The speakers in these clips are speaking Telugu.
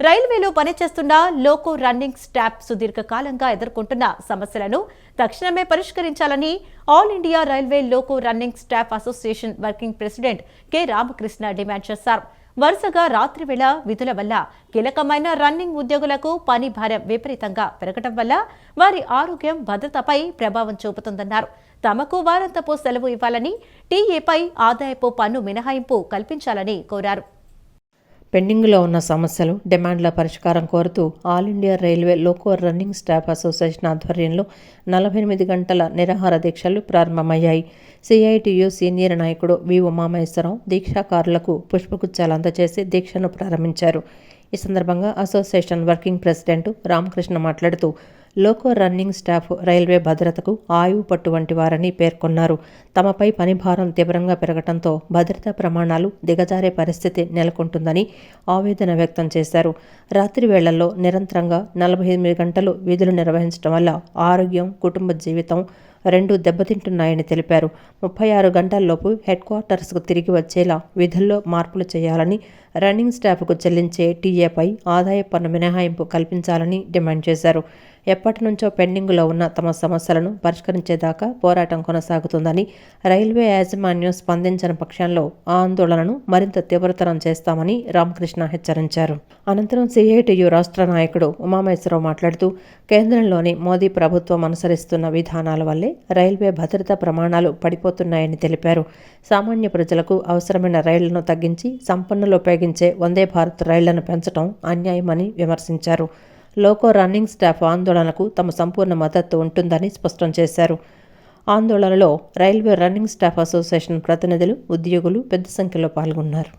రైల్వేలో పనిచేస్తున్న లోకో రన్నింగ్ స్టాఫ్ సుదీర్ఘకాలంగా ఎదుర్కొంటున్న సమస్యలను తక్షణమే పరిష్కరించాలని all India railway loco running staff association working president K Ramakrishna demand చేశారు. వరుసగా రాత్రివేళ విధుల వల్ల కీలకమైన రన్నింగ్ ఉద్యోగులకు పని భారం విపరీతంగా పెరగడం వల్ల వారి ఆరోగ్యం భద్రతపై ప్రభావం చూపుతుందన్నారు. తమకు వారాంతపు సెలవు ఇవ్వాలని, టీఏపై ఆదాయపు పన్ను మినహాయింపు కల్పించాలని కోరారు. పెండింగ్లో ఉన్న సమస్యలు, డిమాండ్ల పరిష్కారం కోరుతూ all India railway loco running staff association ఆధ్వర్యంలో 48 గంటల నిరాహార దీక్షలు ప్రారంభమయ్యాయి. సిఐటియు సీనియర్ నాయకుడు వి ఉమామహేశ్వరరావు దీక్షాకారులకు పుష్పగుచ్చాలు అందజేసి దీక్షను ప్రారంభించారు. ఈ సందర్భంగా అసోసియేషన్ వర్కింగ్ ప్రెసిడెంట్ రామకృష్ణ మాట్లాడుతూ లోకో రన్నింగ్ స్టాఫ్ రైల్వే భద్రతకు ఆయువు పట్టు వంటి వారని పేర్కొన్నారు. తమపై పనిభారం తీవ్రంగా పెరగడంతో భద్రతా ప్రమాణాలు దిగజారే పరిస్థితి నెలకొంటుందని ఆవేదన వ్యక్తం చేశారు. రాత్రి వేళల్లో నిరంతరంగా 48 గంటలు విధులు నిర్వహించడం వల్ల ఆరోగ్యం, కుటుంబ జీవితం రెండూ దెబ్బతింటున్నాయని తెలిపారు. 36 గంటల్లోపు హెడ్ క్వార్టర్స్కు తిరిగి వచ్చేలా విధుల్లో మార్పులు చేయాలని, రన్నింగ్ స్టాఫ్కు చెల్లించే టీఏపై ఆదాయ పన్ను మినహాయింపు కల్పించాలని డిమాండ్ చేశారు. ఎప్పటి నుంచో పెండింగ్లో ఉన్న తమ సమస్యలను పరిష్కరించేదాకా పోరాటం కొనసాగుతుందని, రైల్వే యాజమాన్యం స్పందించని పక్షంలో ఆందోళనను మరింత తీవ్రతరం చేస్తామని రామకృష్ణ హెచ్చరించారు. అనంతరం సిఐటియు రాష్ట్ర నాయకుడు ఉమామహేశ్వరరావు మాట్లాడుతూ కేంద్రంలోని మోదీ ప్రభుత్వం అనుసరిస్తున్న విధానాల వల్లే రైల్వే భద్రతా ప్రమాణాలు పడిపోతున్నాయని తెలిపారు. సామాన్య ప్రజలకు అవసరమైన రైళ్లను తగ్గించి సంపన్నులు ఉపయోగించే వందే భారత్ రైళ్లను పెంచడం అన్యాయమని విమర్శించారు. లోకో రన్నింగ్ స్టాఫ్ ఆందోళనకు తమ సంపూర్ణ మద్దతు ఉంటుందని స్పష్టం చేశారు. ఆందోళనలో రైల్వే రన్నింగ్ స్టాఫ్ అసోసియేషన్ ప్రతినిధులు, ఉద్యోగులు పెద్ద సంఖ్యలో పాల్గొన్నారు.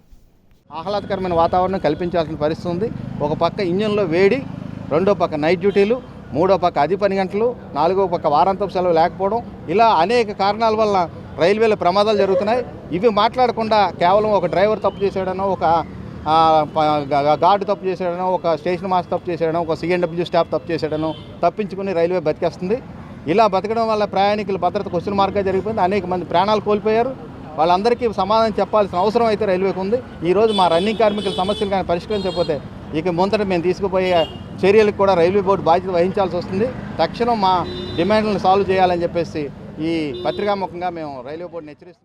ఆహ్లాదకరమైన వాతావరణం కల్పించాల్సిన పరిస్థితి ఉంది. ఒక పక్క ఇంజన్లో వేడి, రెండో పక్క నైట్ డ్యూటీలు, మూడో పక్క 10 పని గంటలు, నాలుగో పక్క వారాంతపు సెలవు లేకపోవడం, ఇలా అనేక కారణాల వల్ల రైల్వేలో ప్రమాదాలు జరుగుతున్నాయి. ఇవి మాట్లాడకుండా కేవలం ఒక డ్రైవర్ తప్పు చేసాడనో, ఒక గార్డు తప్పు చేసాడనో, ఒక స్టేషన్ మాస్టర్ తప్పు చేసాడనో, ఒక సిఎన్డబ్ల్యూ స్టాఫ్ తప్పు చేసాడనో తప్పించుకుని రైల్వే బతికేస్తుంది. ఇలా బతకడం వల్ల ప్రయాణికుల భద్రత క్వశ్చన్ మార్క్గా జరిగిపోయింది. అనేక మంది ప్రాణాలు కోల్పోయారు. వాళ్ళందరికీ సమాధానం చెప్పాల్సిన అవసరం అయితే రైల్వేకి ఉంది. ఈరోజు మా రన్నింగ్ కార్మికుల సమస్యలు కానీ పరిష్కరించకపోతే ఇక ముందట మేము తీసుకుపోయే చర్యలకు కూడా రైల్వే బోర్డు బాధ్యత వహించాల్సి వస్తుంది. తక్షణం మా డిమాండ్లను సాల్వ్ చేయాలని చెప్పేసి ఈ పత్రికాముఖంగా మేము రైల్వే బోర్డుని హెచ్చరిస్తున్నాం.